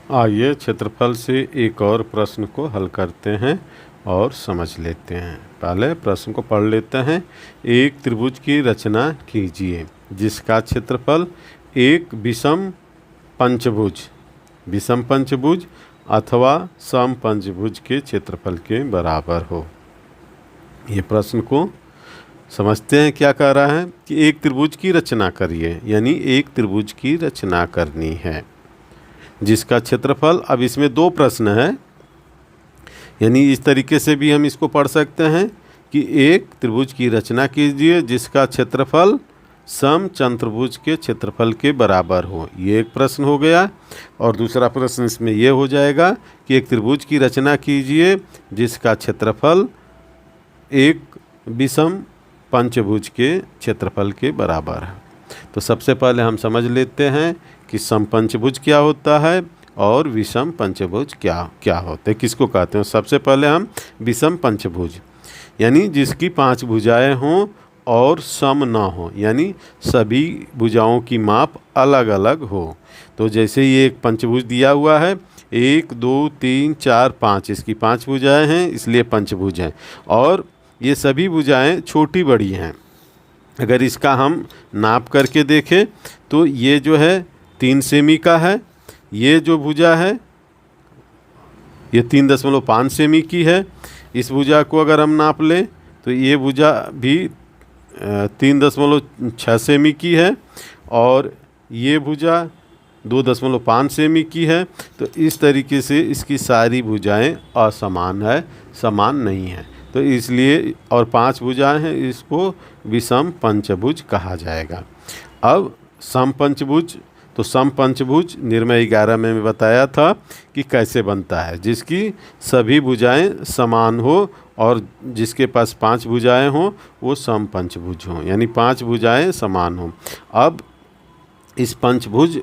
आइए क्षेत्रफल से एक और प्रश्न को हल करते हैं और समझ लेते हैं। पहले प्रश्न को पढ़ लेते हैं। एक त्रिभुज की रचना कीजिए जिसका क्षेत्रफल एक विषम पंचभुज अथवा सम पंचभुज के क्षेत्रफल के बराबर हो। ये प्रश्न को समझते हैं। क्या कह रहा है कि एक त्रिभुज की रचना करिए, यानी एक त्रिभुज की रचना करनी है जिसका क्षेत्रफल, अब इसमें दो प्रश्न है, यानी इस तरीके से भी हम इसको पढ़ सकते हैं कि एक त्रिभुज की रचना कीजिए जिसका क्षेत्रफल सम चतुर्भुज के क्षेत्रफल के बराबर हो। ये एक प्रश्न हो गया। और दूसरा प्रश्न इसमें यह हो जाएगा कि एक त्रिभुज की रचना कीजिए जिसका क्षेत्रफल एक विषम पंचभुज के क्षेत्रफल के बराबर है। तो सबसे पहले हम समझ लेते हैं कि सम पंचभुज क्या होता है और विषम पंचभुज क्या होते हैं, किसको कहते हैं। सबसे पहले हम विषम पंचभुज, यानी जिसकी 5 भुजाएं हों और सम ना हो, यानी सभी भुजाओं की माप अलग अलग हो। तो जैसे ये एक पंचभुज दिया हुआ है, 1 2 3 4 5, इसकी 5 भुजाएं हैं इसलिए पंचभुज हैं। और ये सभी भुजाएं छोटी बड़ी हैं। अगर इसका हम नाप करके देखें तो ये जो है 3 सेमी का है, ये जो भुजा है ये 3.5 सेमी की है। इस भुजा को अगर हम नाप लें तो ये भुजा भी 3.6 सेमी की है और ये भुजा 2.5 सेमी की है। तो इस तरीके से इसकी सारी भुजाएं असमान है, समान नहीं है। तो इसलिए और 5 भुजाएं हैं, इसको विषम पंचभुज कहा जाएगा। अब सम पंचभुज, तो सम पंचभुज निर्णय 11 में मैं बताया था कि कैसे बनता है, जिसकी सभी भुजाएं समान हो और जिसके पास 5 भुजाएं हों वो सम पंचभुज हों, यानी 5 भुजाएं समान हों। अब इस पंचभुज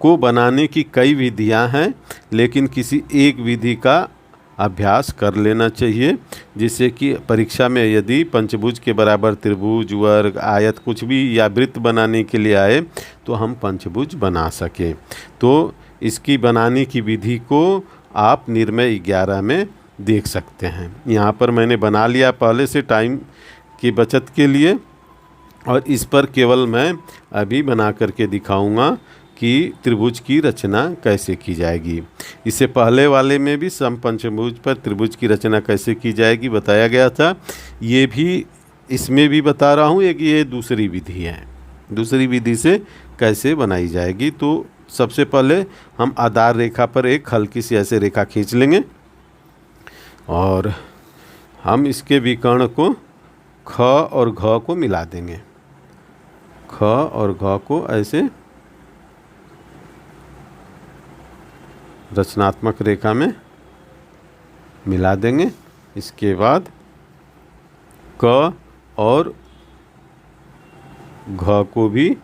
को बनाने की कई विधियां हैं, लेकिन किसी एक विधि का अभ्यास कर लेना चाहिए, जिससे कि परीक्षा में यदि पंचभुज के बराबर त्रिभुज, वर्ग, आयत कुछ भी या वृत्त बनाने के लिए आए तो हम पंचभुज बना सकें। तो इसकी बनाने की विधि को आप निर्णय 11 में देख सकते हैं। यहाँ पर मैंने बना लिया पहले से टाइम की बचत के लिए, और इस पर केवल मैं अभी बना करके दिखाऊंगा कि त्रिभुज की रचना कैसे की जाएगी। इससे पहले वाले में भी सम पंचभुज पर त्रिभुज की रचना कैसे की जाएगी बताया गया था। ये भी इसमें भी बता रहा हूँ, एक ये दूसरी विधि है, दूसरी विधि से कैसे बनाई जाएगी। तो सबसे पहले हम आधार रेखा पर एक हल्की सी ऐसे रेखा खींच लेंगे और हम इसके विकर्ण को ख और घ को मिला देंगे। ख और घ को ऐसे रचनात्मक रेखा में मिला देंगे। इसके बाद क और घ को भी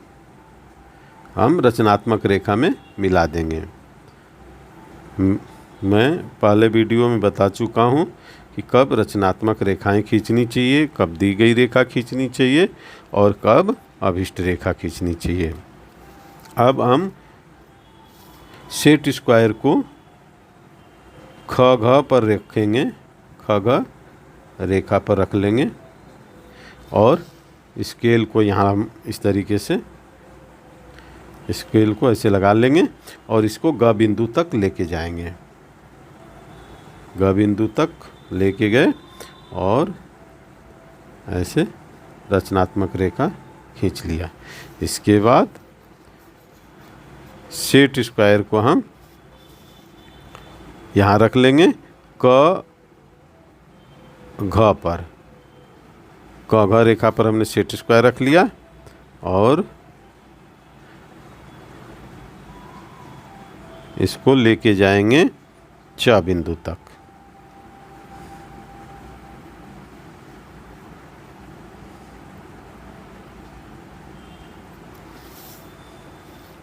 हम रचनात्मक रेखा में मिला देंगे। मैं पहले वीडियो में बता चुका हूँ कि कब रचनात्मक रेखाएं खींचनी चाहिए, कब दी गई रेखा खींचनी चाहिए और कब अभिष्ट रेखा खींचनी चाहिए। अब हम सेट स्क्वायर को ख घ पर रखेंगे, ख घ रेखा पर रख लेंगे और स्केल को यहाँ हम इस तरीके से स्केल को ऐसे लगा लेंगे और इसको ग बिंदु तक लेके जाएंगे। ग बिंदु तक लेके गए और ऐसे रचनात्मक रेखा खींच लिया। इसके बाद सेट स्क्वायर को हम यहाँ रख लेंगे क घ पर। क घ रेखा पर हमने सेट स्क्वायर रख लिया और इसको लेके जाएंगे च बिंदु तक।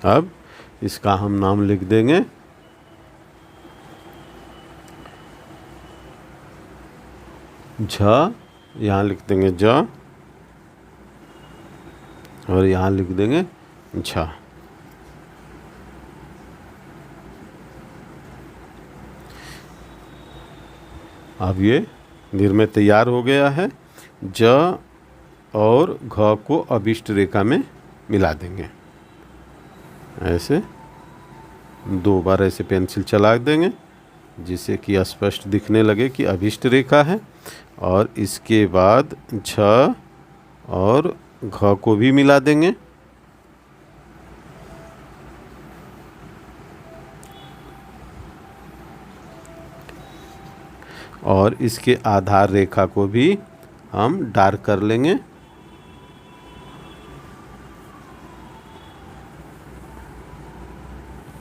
अब इसका हम नाम लिख देंगे झ, यहाँ लिख देंगे ज और यहाँ लिख देंगे झ। अब ये निर्णय तैयार हो गया है। ज और घ को अभिष्ट रेखा में मिला देंगे। ऐसे 2 बार ऐसे पेंसिल चला देंगे जिससे कि स्पष्ट दिखने लगे कि अभिष्ट रेखा है। और इसके बाद झ और घ को भी मिला देंगे। और इसके आधार रेखा को भी हम डार्क कर लेंगे।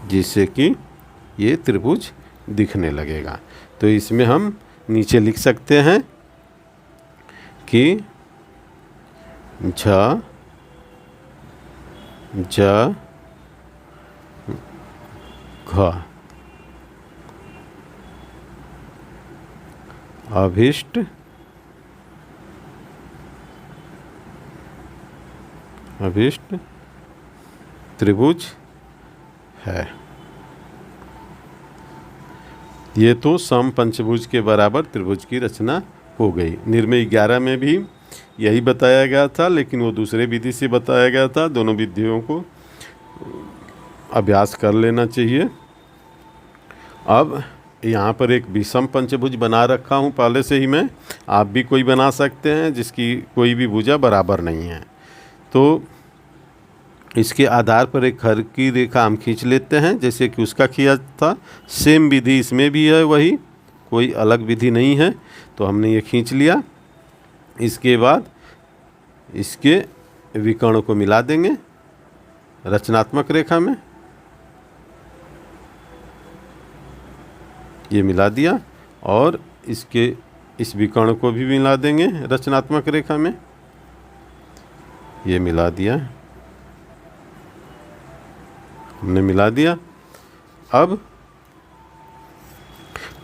जिससे कि ये त्रिभुज दिखने लगेगा। तो इसमें हम नीचे लिख सकते हैं कि झ ज घ अभिष्ट त्रिभुज है। ये तो सम पंचभुज के बराबर त्रिभुज की रचना हो गई। निर्णय 11 में भी यही बताया गया था, लेकिन वो दूसरे विधि से बताया गया था। दोनों विधियों को अभ्यास कर लेना चाहिए। अब यहाँ पर एक विषम पंचभुज बना रखा हूँ पहले से ही मैं। आप भी कोई बना सकते हैं जिसकी कोई भी भुजा बराबर नहीं है। तो इसके आधार पर एक खर की रेखा हम खींच लेते हैं, जैसे कि उसका किया था। सेम विधि इसमें भी है, वही कोई अलग विधि नहीं है। तो हमने ये खींच लिया। इसके बाद इसके विकर्ण को मिला देंगे रचनात्मक रेखा में। ये मिला दिया। और इसके इस विकर्ण को भी मिला देंगे रचनात्मक रेखा में। ये मिला दिया, हमने मिला दिया। अब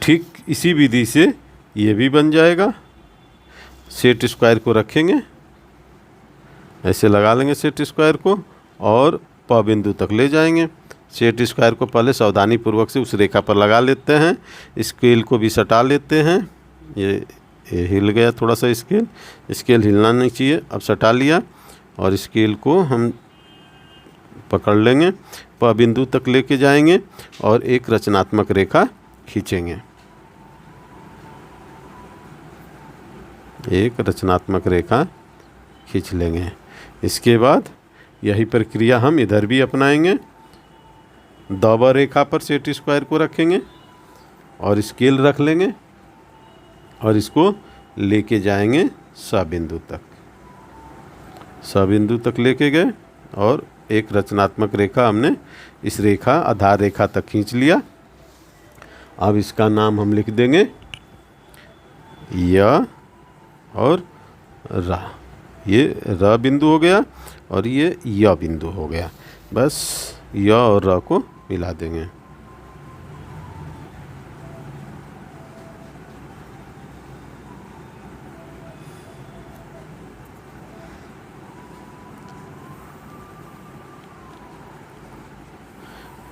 ठीक इसी विधि से ये भी बन जाएगा। सेट स्क्वायर को रखेंगे, ऐसे लगा लेंगे सेट स्क्वायर को और प बिंदु तक ले जाएंगे। सेट स्क्वायर को पहले सावधानी पूर्वक से उस रेखा पर लगा लेते हैं। स्केल को भी सटा लेते हैं। ये हिल गया थोड़ा सा स्केल हिलना नहीं चाहिए। अब सटा लिया और स्केल को हम पकड़ लेंगे, प बिंदु तक लेके जाएंगे और एक रचनात्मक रेखा खींचेंगे। एक रचनात्मक रेखा खींच लेंगे। इसके बाद यही प्रक्रिया हम इधर भी अपनाएंगे। दावा रेखा पर सेट स्क्वायर को रखेंगे और स्केल रख लेंगे और इसको लेके जाएंगे स बिंदु तक लेके गए और एक रचनात्मक रेखा हमने इस रेखा आधार रेखा तक खींच लिया। अब इसका नाम हम लिख देंगे य और र। ये र बिंदु हो गया और ये य बिंदु हो गया। बस य और र को मिला देंगे।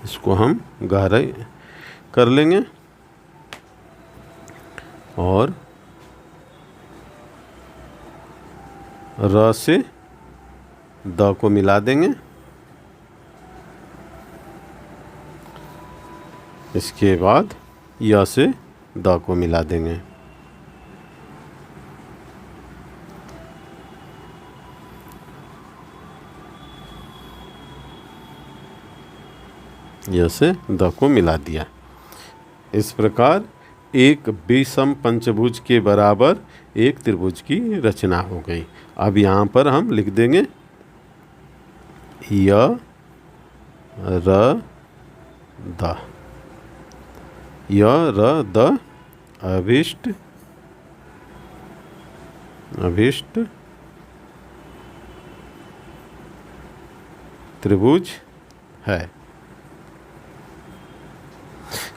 इसको हम गहराई कर लेंगे और र से द को मिला देंगे। इसके बाद य से द को मिला देंगे। य से द को मिला दिया। इस प्रकार एक विषम पंचभुज के बराबर एक त्रिभुज की रचना हो गई। अब यहाँ पर हम लिख देंगे य र द। य र द अभिष्ट त्रिभुज है।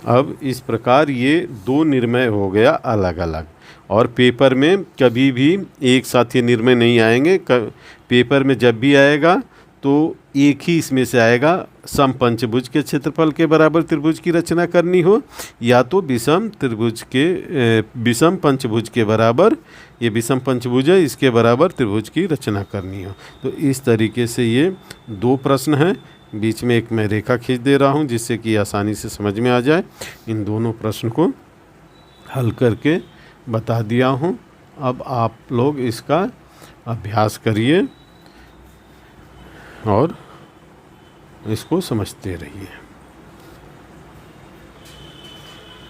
अब इस प्रकार ये दो निर्णय हो गया अलग अलग। और पेपर में कभी भी एक साथ ये निर्णय नहीं आएंगे। पेपर में जब भी आएगा तो एक ही इसमें से आएगा, समपंचभुज के क्षेत्रफल के बराबर त्रिभुज की रचना करनी हो, या तो विषम पंचभुज के बराबर, ये विषम पंचभुज है, इसके बराबर त्रिभुज की रचना करनी हो। तो इस तरीके से ये 2 प्रश्न हैं। बीच में एक मैं रेखा खींच दे रहा हूँ जिससे कि आसानी से समझ में आ जाए। इन दोनों प्रश्न को हल करके बता दिया हूँ। अब आप लोग इसका अभ्यास करिए और इसको समझते रहिए।